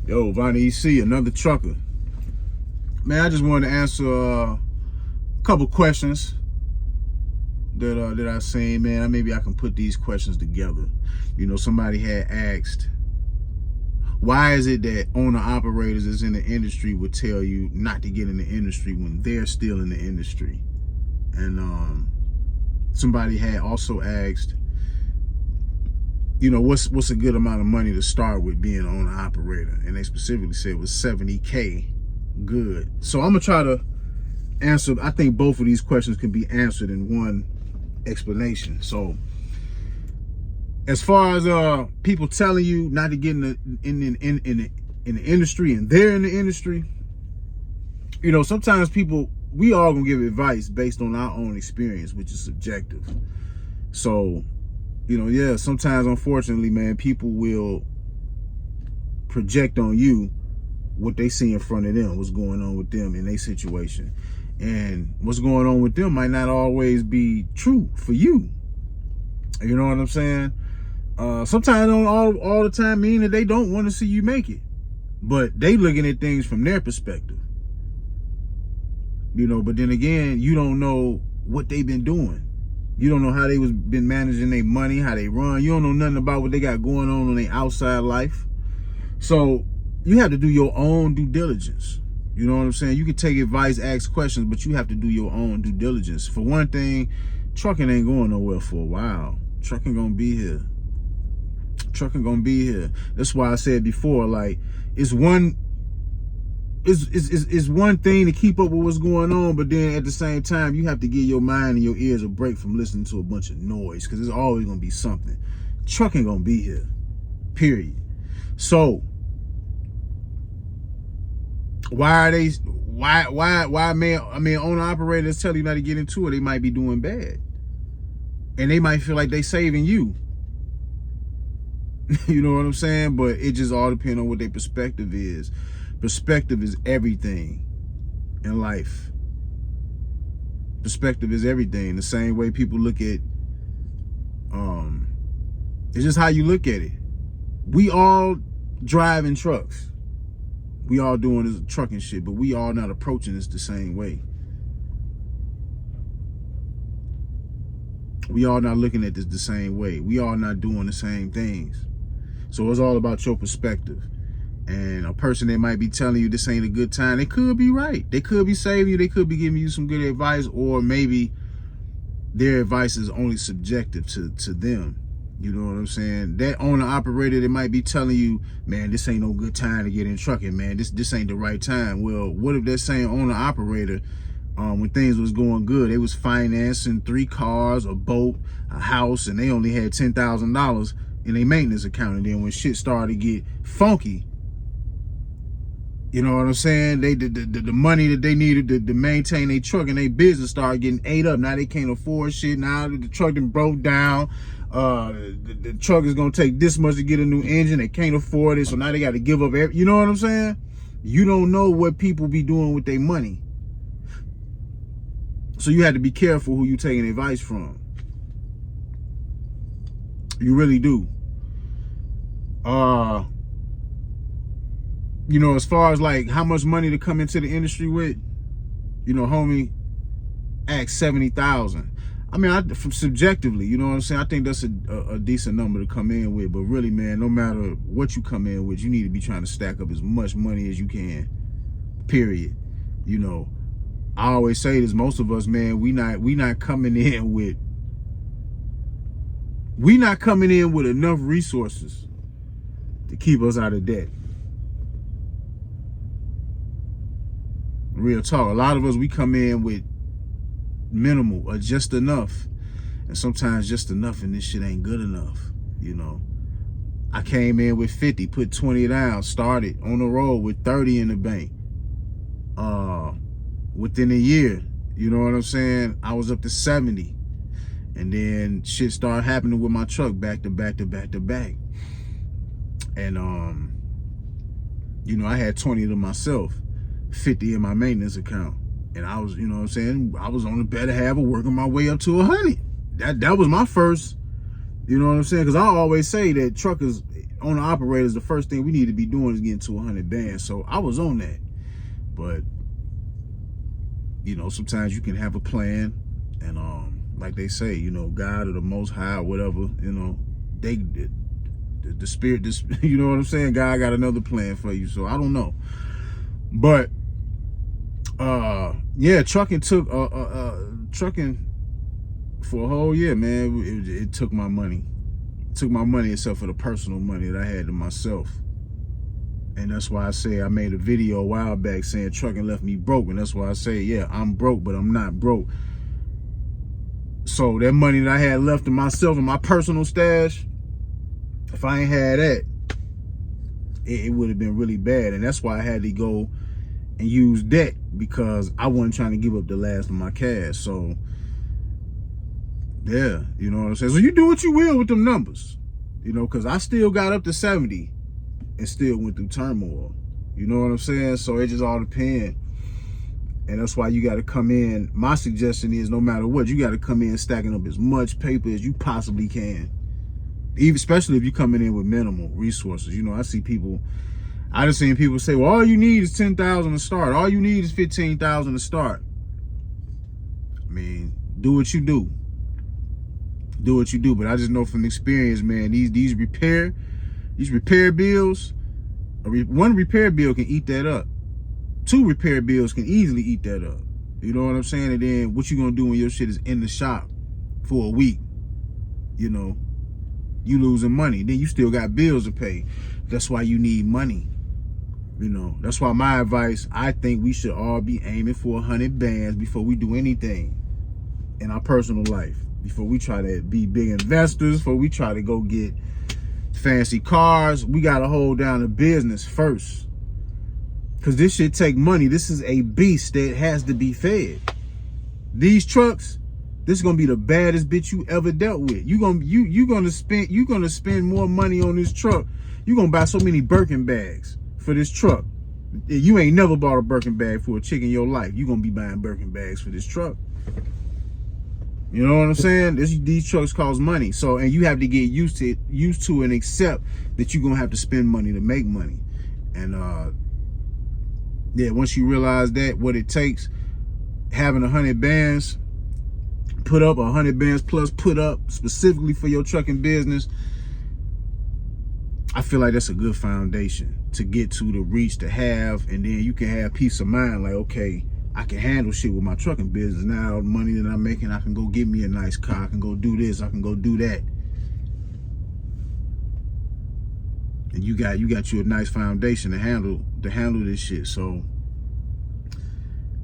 Yo, Vonnie EC, another trucker. Man, I just wanted to answer a couple questions that I seen, man. Maybe I can put these questions together. You know, somebody had asked, why is it that owner-operators that's in the industry would tell you not to get in the industry when they're still in the industry? And somebody had also asked, you know, what's a good amount of money to start with being an owner-operator? And they specifically said it was $70K. Good. So I'm gonna try to answer. I think both of these questions can be answered in one explanation. So as far as people telling you not to get in the industry and they're in the industry, you know, sometimes we all gonna give advice based on our own experience, which is subjective. So, you know, yeah, sometimes unfortunately, man, people will project on you what they see in front of them, what's going on with them in their situation. And what's going on with them might not always be true for you. You know what I'm saying? Sometimes don't all the time mean that they don't want to see you make it. But they looking at things from their perspective. You know, but then again, you don't know what they've been doing. You don't know how they been managing their money, how they run. You don't know nothing about what they got going on in their outside life. So you have to do your own due diligence. You know what I'm saying? You can take advice, ask questions, but you have to do your own due diligence. For one thing, trucking ain't going nowhere for a while. Trucking gonna be here. Trucking gonna be here. That's why I said before, like, it's one thing to keep up with what's going on, but then at the same time, you have to give your mind and your ears a break from listening to a bunch of noise, because there's always gonna be something. Trucking gonna be here. Period. So why owner operators tell you not to get into it? They might be doing bad. And they might feel like they saving you. You know what I'm saying? But it just all depends on what their perspective is. Perspective is everything in life. Perspective is everything. The same way people look at, it's just how you look at it. We all driving trucks. We all doing this trucking shit, but we all not approaching this the same way. We all not looking at this the same way. We all not doing the same things. So it's all about your perspective. And a person that might be telling you this ain't a good time, they could be right. They could be saving you. They could be giving you some good advice, or maybe their advice is only subjective to them. You know what I'm saying? That owner operator that might be telling you, man, this ain't no good time to get in trucking, man. This ain't the right time. Well, what if that same owner operator, when things was going good, they was financing 3 cars, a boat, a house, and they only had $10,000 in their maintenance account. And then when shit started to get funky, you know what I'm saying? The money that they needed to maintain their truck and their business started getting ate up. Now they can't afford shit. Now the truck done broke down. The truck is gonna take this much to get a new engine. They can't afford it, so now they got to give up. You know what I'm saying? You don't know what people be doing with their money, so you have to be careful who you taking advice from. You really do. You know, as far as like how much money to come into the industry with, you know, homie asked 70,000. I mean, from subjectively, you know what I'm saying? I think that's a decent number to come in with. But really, man, no matter what you come in with, you need to be trying to stack up as much money as you can. Period. You know, I always say this. Most of us, man, we not coming in with enough resources to keep us out of debt. Real talk. A lot of us, we come in with minimal or just enough, and sometimes just enough, and this shit ain't good enough. You know, I came in with 50, put 20 down, started on the road with 30 in the bank. Within a year, you know what I'm saying, I was up to 70, and then shit started happening with my truck back to back to back to back. And you know, I had 20 to myself, 50 in my maintenance account. And I was, you know what I'm saying, I was on the better half of working my way up to 100. That was my first You know what I'm saying? Because I always say that truckers, owner operators, the first thing we need to be doing is getting to 100 bands. So I was on that. But, you know, sometimes you can have a plan. And like they say, you know, God or the Most High or whatever, you know, the spirit, you know what I'm saying? God got another plan for you. So I don't know. But, yeah, trucking took, trucking for a whole year, man, it took my money. It took my money except for the personal money that I had to myself. And that's why I say I made a video a while back saying trucking left me broke. And that's why I say, yeah, I'm broke, but I'm not broke. So that money that I had left to myself in my personal stash, if I ain't had that, it would have been really bad. And that's why I had to go and use debt, because I wasn't trying to give up the last of my cash. So, yeah, you know what I'm saying? So you do what you will with them numbers, you know, because I still got up to 70 and still went through turmoil. You know what I'm saying? So it just all depends. And that's why you got to come in. My suggestion is, no matter what, you got to come in stacking up as much paper as you possibly can. Even especially if you're coming in with minimal resources. You know, I just seen people say, well, all you need is 10,000 to start. All you need is 15,000 to start. I mean, do what you do. Do what you do. But I just know from experience, man, these repair bills, one repair bill can eat that up. 2 repair bills can easily eat that up. You know what I'm saying? And then what you gonna do when your shit is in the shop for a week? You know, you losing money. Then you still got bills to pay. That's why you need money. You know, that's why my advice, I think we should all be aiming for 100 bands before we do anything in our personal life. Before we try to be big investors, before we try to go get fancy cars, we gotta hold down the business first. Because this shit take money. This is a beast that has to be fed. These trucks, this is gonna be the baddest bitch you ever dealt with. You're gonna spend more money on this truck. You're gonna buy so many Birkin bags for this truck. You ain't never bought a Birkin bag for a chick in your life. You're gonna be buying Birkin bags for this truck. You know what I'm saying? These trucks cost money. So, and you have to get used to and accept that you're gonna have to spend money to make money. And yeah, once you realize that, what it takes, having 100 bands, put up 100 bands plus put up specifically for your trucking business, I feel like that's a good foundation to get to reach, to have, and then you can have peace of mind. Like, okay, I can handle shit with my trucking business. Now, the money that I'm making, I can go get me a nice car. I can go do this. I can go do that. And you got you a nice foundation to handle this shit. So,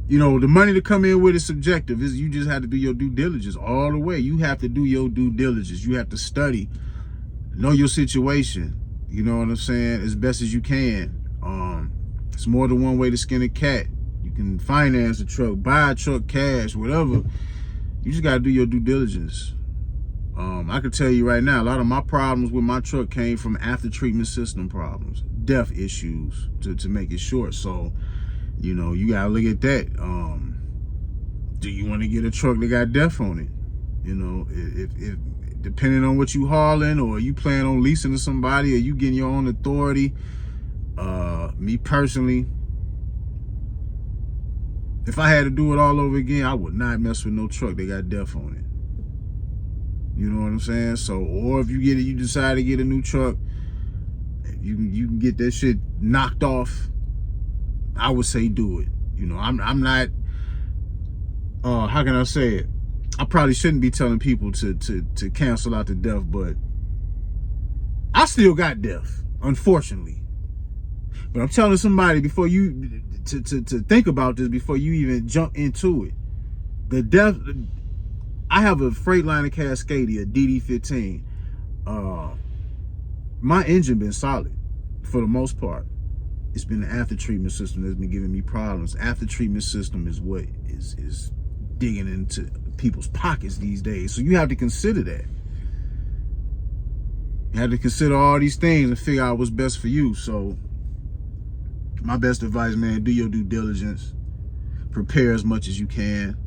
you know, the money to come in with is subjective. You just have to do your due diligence all the way. You have to do your due diligence. You have to study, know your situation. You know what I'm saying? As best as you can. It's more than one way to skin a cat. You can finance a truck, buy a truck cash, whatever. You just gotta do your due diligence. I can tell you right now, a lot of my problems with my truck came from after treatment system problems, DEF issues, to make it short. So, you know, you gotta look at that. Do you want to get a truck that got DEF on it? You know, if depending on what you hauling, or you plan on leasing to somebody, or you getting your own authority. Me personally, if I had to do it all over again, I would not mess with no truck that got DEF on it. You know what I'm saying? So, or if you decide to get a new truck, you can get that shit knocked off, I would say do it. You know, I'm not, how can I say it? I probably shouldn't be telling people to cancel out the DEF, but I still got DEF, unfortunately. But I'm telling somebody before you to think about this before you even jump into it. The DEF, I have a Freightliner Cascadia DD15. My engine been solid for the most part. It's been the after treatment system that's been giving me problems. After treatment system is what is digging into people's pockets these days. So you have to consider that. You have to consider all these things and figure out what's best for you. So my best advice, man, do your due diligence. Prepare as much as you can.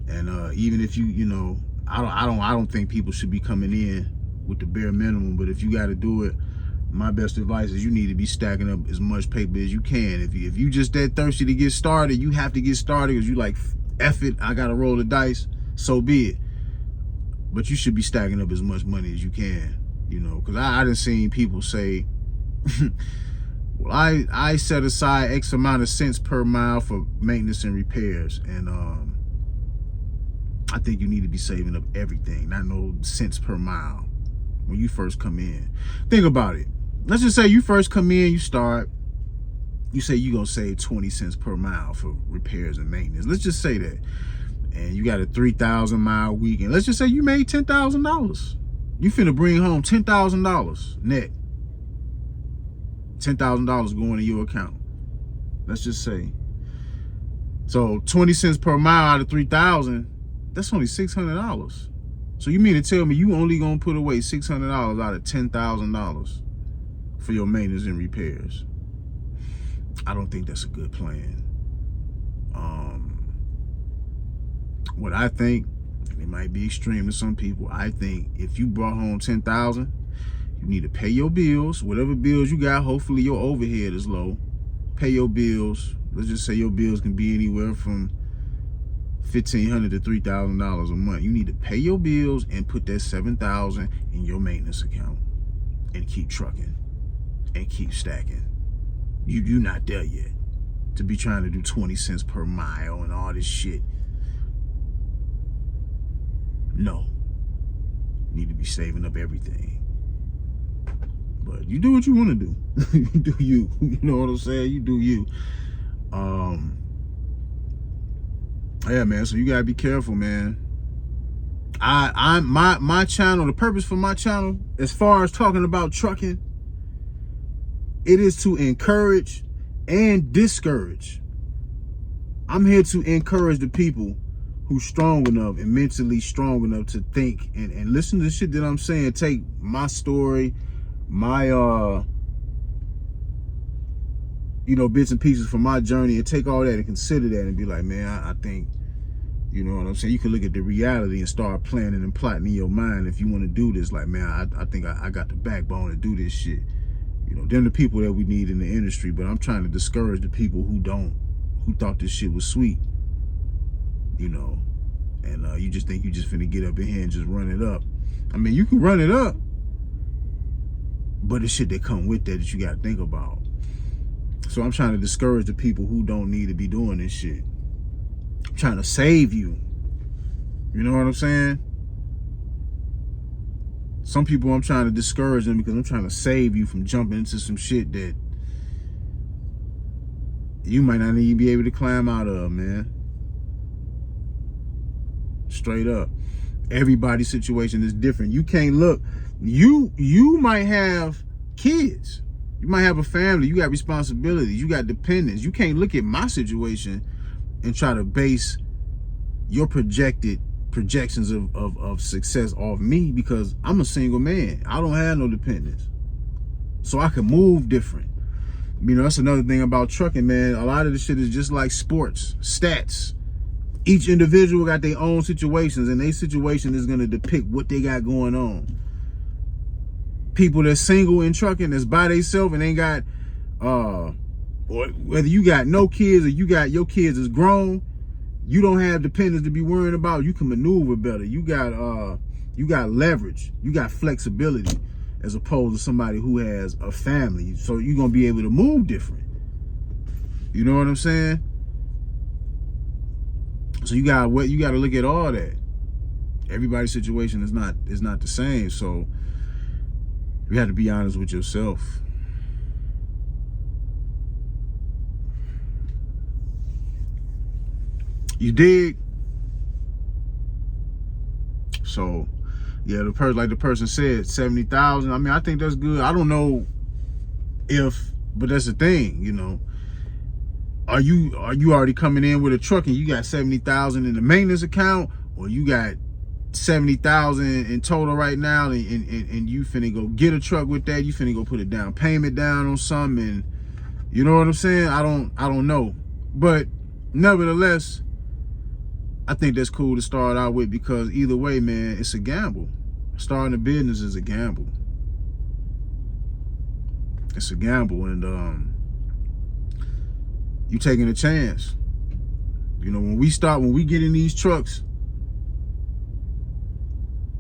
And even if you know, I don't think people should be coming in with the bare minimum. But if you got to do it, my best advice is you need to be stacking up as much paper as you can. If you just that thirsty to get started, you have to get started because you like, F it, I got to roll the dice, so be it. But you should be stacking up as much money as you can, you know, because I done seen people say, well, I set aside X amount of cents per mile for maintenance and repairs. And I think you need to be saving up everything, not no cents per mile when you first come in. Think about it. Let's just say you first come in, you start, you say you're going to save 20 cents per mile for repairs and maintenance. Let's just say that. And you got a 3,000 mile week. And let's just say you made $10,000. You finna bring home $10,000 net. $10,000 going to your account. Let's just say. So 20 cents per mile out of 3,000, that's only $600. So you mean to tell me you only gonna put away $600 out of $10,000 for your maintenance and repairs? I don't think that's a good plan. What I think, and it might be extreme to some people, I think if you brought home $10,000, you need to pay your bills, whatever bills you got. Hopefully your overhead is low. Pay your bills. Let's just say your bills can be anywhere from $1,500 to $3,000 a month. You need to pay your bills and put that $7,000 in your maintenance account and keep trucking and keep stacking. You're not there yet to be trying to do 20 cents per mile and all this shit. No. You need to be saving up everything. But you do what you want to do. You do you. You know what I'm saying? You do you. Yeah, man. So you gotta be careful, man. My channel, the purpose for my channel, as far as talking about trucking, it is to encourage and discourage. I'm here to encourage the people who's strong enough and mentally strong enough to think and listen to the shit that I'm saying. Take my story, my bits and pieces from my journey, and take all that and consider that and be like, man, I think, you know what I'm saying? You can look at the reality and start planning and plotting in your mind if you want to do this. Like, man, I think I got the backbone to do this shit. You know, them the people that we need in the industry, but I'm trying to discourage the people who thought this shit was sweet. You know, and you just think you just finna get up in here and just run it up. I mean, you can run it up, but it's shit that come with that you gotta think about. So I'm trying to discourage the people who don't need to be doing this shit. I'm trying to save you. You know what I'm saying? Some people I'm trying to discourage them because I'm trying to save you from jumping into some shit that you might not even be able to climb out of, man. Straight up. Everybody's situation is different. You can't look. You might have kids. You might have a family. You got responsibilities. You got dependents. You can't look at my situation and try to base your projections of success off me, because I'm a single man. I don't have no dependents. So I can move different. You know, that's another thing about trucking, man. A lot of this shit is just like sports, stats. Each individual got their own situations, and their situation is going to depict what they got going on. People that's single in trucking, that's by themselves and ain't got, or whether you got no kids or you got your kids is grown, you don't have dependents to be worrying about. You can maneuver better. You got leverage. You got flexibility, as opposed to somebody who has a family. So you're going to be able to move different. You know what I'm saying? So you gotta look at all that. Everybody's situation is not the same. So you have to be honest with yourself. You dig? So yeah, like the person said, 70,000. I mean, I think that's good. I don't know but that's the thing, you know. Are you already coming in with a truck and you got 70,000 in the maintenance account, or you got 70,000 in total right now, and you finna go get a truck with that? You finna go put a down payment down on something, and you know what I'm saying? I don't know, but nevertheless, I think that's cool to start out with, because either way, man, it's a gamble. Starting a business is a gamble. It's a gamble, and you taking a chance. You know, when we get in these trucks,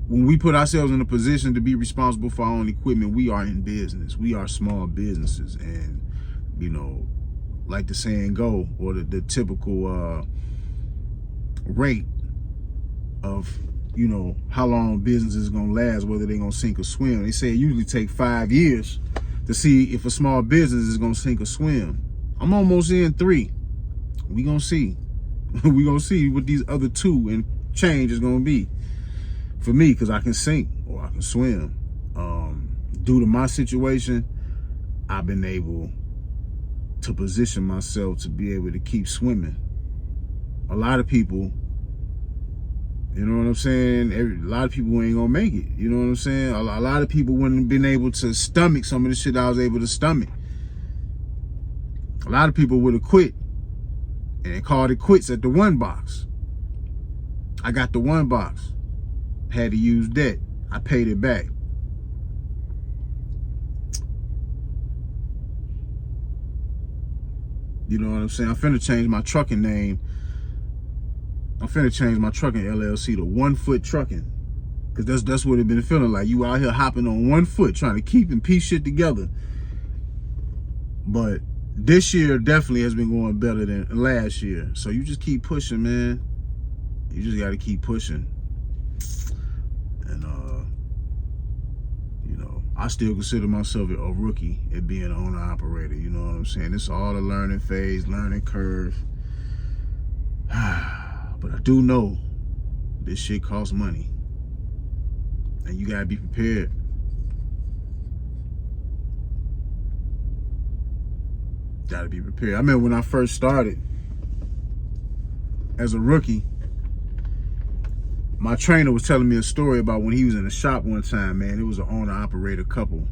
when we put ourselves in a position to be responsible for our own equipment, we are in business. We are small businesses. And, you know, like the saying go, or the typical rate of, you know, how long business is going to last, whether they're going to sink or swim. They say it usually take 5 years to see if a small business is going to sink or swim. I'm almost in 3. We going to see. We going to see what these other 2 and change is going to be for me, because I can sink or I can swim. Due to my situation, I've been able to position myself to be able to keep swimming. A lot of people, you know what I'm saying? A lot of people ain't gonna make it. You know what I'm saying? A lot of people wouldn't have been able to stomach some of the shit I was able to stomach. A lot of people would have quit and called it quits at the 1 box. I got the 1 box. Had to use debt. I paid it back. You know what I'm saying? I'm finna change my trucking name. I'm finna change my trucking LLC to 1 Foot Trucking. Because that's what it been feeling like. You out here hopping on 1 foot, trying to keep and piece shit together. But this year definitely has been going better than last year. So you just keep pushing, man. You just gotta keep pushing. And you know, I still consider myself a rookie at being an owner-operator. You know what I'm saying? It's all a learning phase, learning curve. But I do know this shit costs money. And you gotta be prepared. Gotta be prepared. I remember when I first started as a rookie, my trainer was telling me a story about when he was in the shop one time, man. It was an owner-operator couple.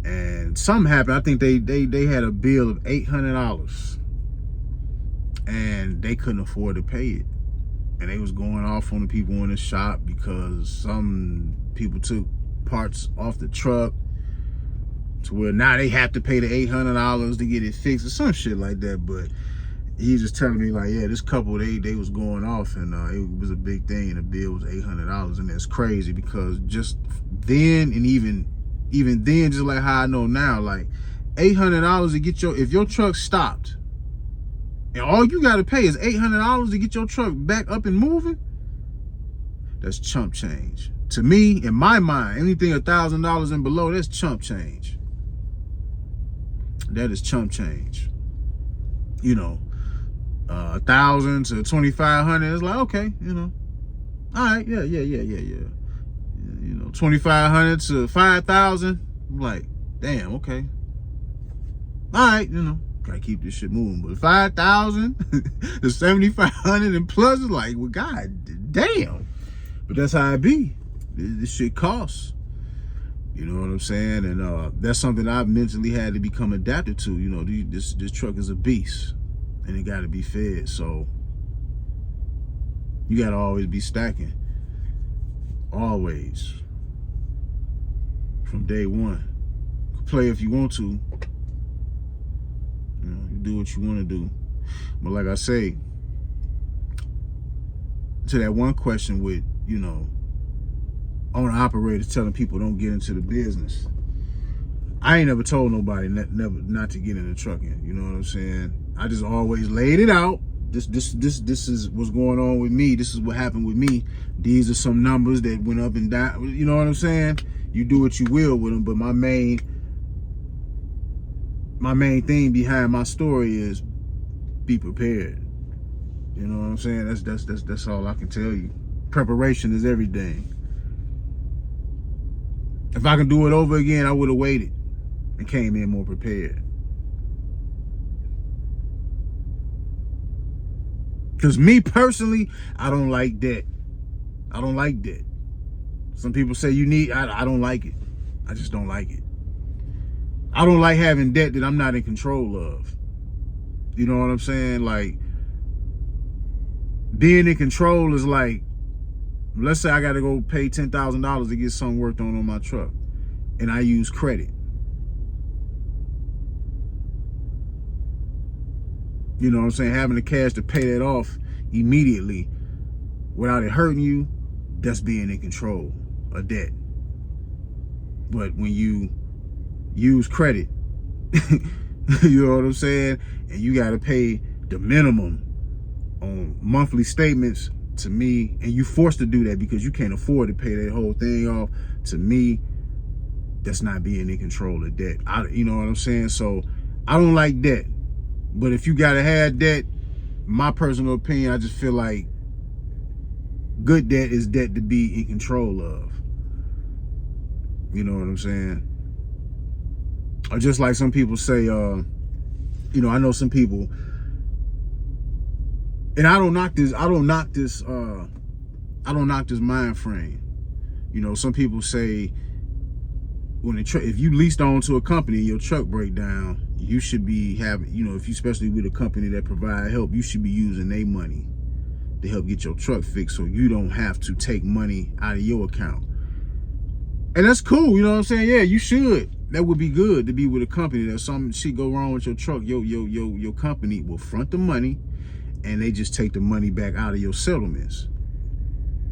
And something happened. I think they had a bill of $800. And they couldn't afford to pay it. And they was going off on the people in the shop because some people took parts off the truck to where now they have to pay the $800 to get it fixed or some shit like that. But he was just telling me like, yeah, this couple, they was going off, and it was a big thing, and the bill was $800. And that's crazy, because just then, and even then, just like how I know now, like $800 to get if your truck stopped, and all you got to pay is $800 to get your truck back up and moving, that's chump change. To me, in my mind, anything $1,000 and below, that's chump change. That is chump change. You know, 1,000 to 2,500 is like, okay, you know, all right, yeah. You know, 2,500 to 5,000, I'm like, damn, okay, all right, you know, gotta keep this shit moving. But 5,000 to 7,500 and plus, is like, well, god damn. But that's how it be. This shit costs. You know what I'm saying? And that's something I've mentally had to become adapted to. You know, this truck is a beast, and it got to be fed. So you got to always be stacking. Always. From day one. You can play if you want to. You know, you do what you want to do. But like I say, to that one question with, you know, owner-operators telling people don't get into the business. I ain't never told nobody not to get into trucking. You know what I'm saying? I just always laid it out. This is what's going on with me. This is what happened with me. These are some numbers that went up and down. You know what I'm saying? You do what you will with them. But my main thing behind my story is be prepared. You know what I'm saying? That's all I can tell you. Preparation is everything. If I can do it over again, I would have waited and came in more prepared. Because me personally, I don't like debt. I don't like debt. Some people say you need, I don't like it. I just don't like it. I don't like having debt that I'm not in control of. You know what I'm saying? Like, being in control is like let's say I got to go pay $10,000 to get something worked on my truck, and I use credit. You know what I'm saying? Having the cash to pay that off immediately without it hurting you, that's being in control of debt. But when you use credit, you know what I'm saying? And you got to pay the minimum on monthly statements, to me, and you forced to do that because you can't afford to pay that whole thing off, to me, that's not being in control of debt. You know what I'm saying? So I don't like debt. But if you gotta have debt, my personal opinion, I just feel like good debt is debt to be in control of. You know what I'm saying? Or just like some people say, you know, I know some people, and I don't knock this mind frame. You know, some people say, if you leased on to a company and your truck break down, you should be having, you know, if you, especially with a company that provide help, you should be using their money to help get your truck fixed, so you don't have to take money out of your account. And that's cool, you know what I'm saying? Yeah, you should. That would be good to be with a company that some shit go wrong with your truck. Your company will front the money, and they just take the money back out of your settlements.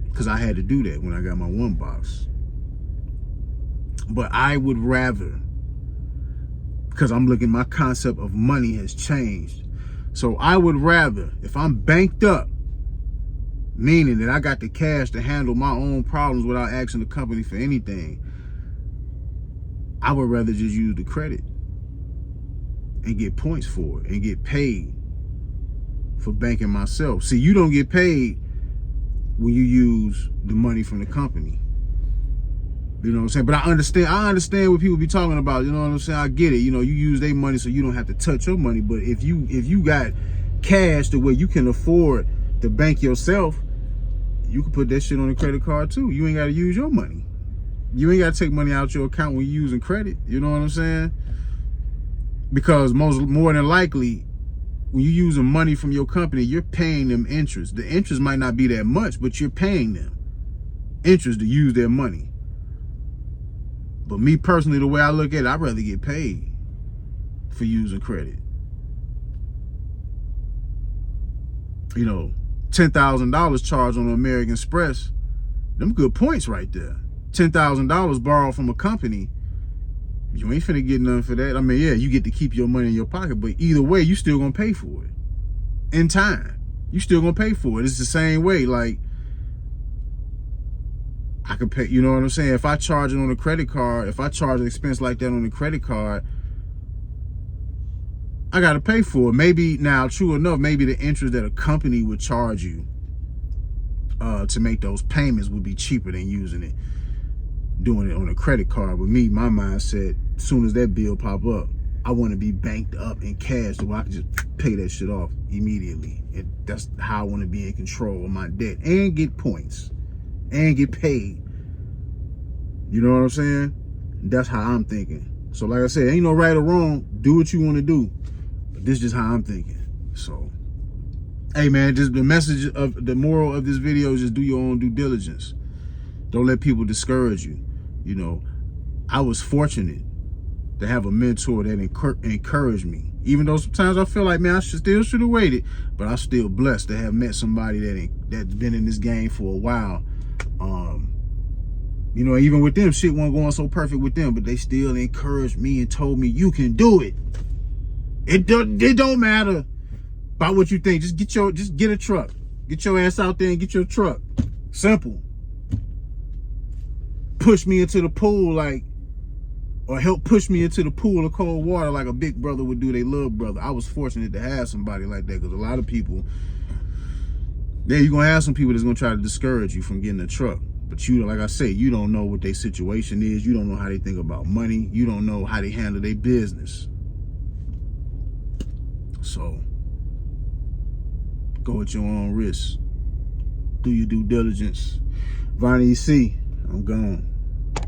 Because I had to do that when I got my one box. But I would rather, because I'm looking, my concept of money has changed. So I would rather, if I'm banked up, meaning that I got the cash to handle my own problems without asking the company for anything, I would rather just use the credit and get points for it and get paid for banking myself. See, you don't get paid when you use the money from the company. You know what I'm saying? But I understand what people be talking about. You know what I'm saying? I get it. You know, you use their money so you don't have to touch your money. But if you got cash to where you can afford to bank yourself, you can put that shit on a credit card too. You ain't got to use your money. You ain't got to take money out your account when you're using credit. You know what I'm saying? Because more than likely, when you're using money from your company, you're paying them interest. The interest might not be that much, but you're paying them interest to use their money. But me personally, the way I look at it, I'd rather get paid for using credit. You know, $10,000 charged on American Express, them good points right there. $10,000 borrowed from a company, you ain't finna get nothing for that. I mean, yeah, you get to keep your money in your pocket, but either way, you still gonna pay for it. In time, you still gonna pay for it. It's the same way, like, I could pay, you know what I'm saying? If I charge it on a credit card, if I charge an expense like that on a credit card, I got to pay for it. Maybe, now, true enough, maybe the interest that a company would charge you to make those payments would be cheaper than doing it on a credit card. But me, my mindset, as soon as that bill pop up, I want to be banked up in cash so I can just pay that shit off immediately. And that's how I want to be in control of my debt and get points and get paid. You know what I'm saying? That's how I'm thinking. So like I said, ain't no right or wrong. Do what you want to do. But this is just how I'm thinking. So, hey man, just the moral of this video is just do your own due diligence. Don't let people discourage you. You know, I was fortunate to have a mentor that encouraged me. Even though sometimes I feel like, man, I should have waited. But I'm still blessed to have met somebody that's been in this game for a while. You know, even with them, shit wasn't going so perfect with them, but they still encouraged me and told me, you can do it. It don't matter about what you think. Just get a truck. Get your ass out there and get your truck. Simple. Push me into the pool or help push me into the pool of cold water like a big brother would do their little brother. I was fortunate to have somebody like that, because a lot of people, yeah, you're going to have some people that's going to try to discourage you from getting a truck. But you, like I say, you don't know what their situation is. You don't know how they think about money. You don't know how they handle their business. So, go at your own risk. Do your due diligence. Vonnie C, I'm gone.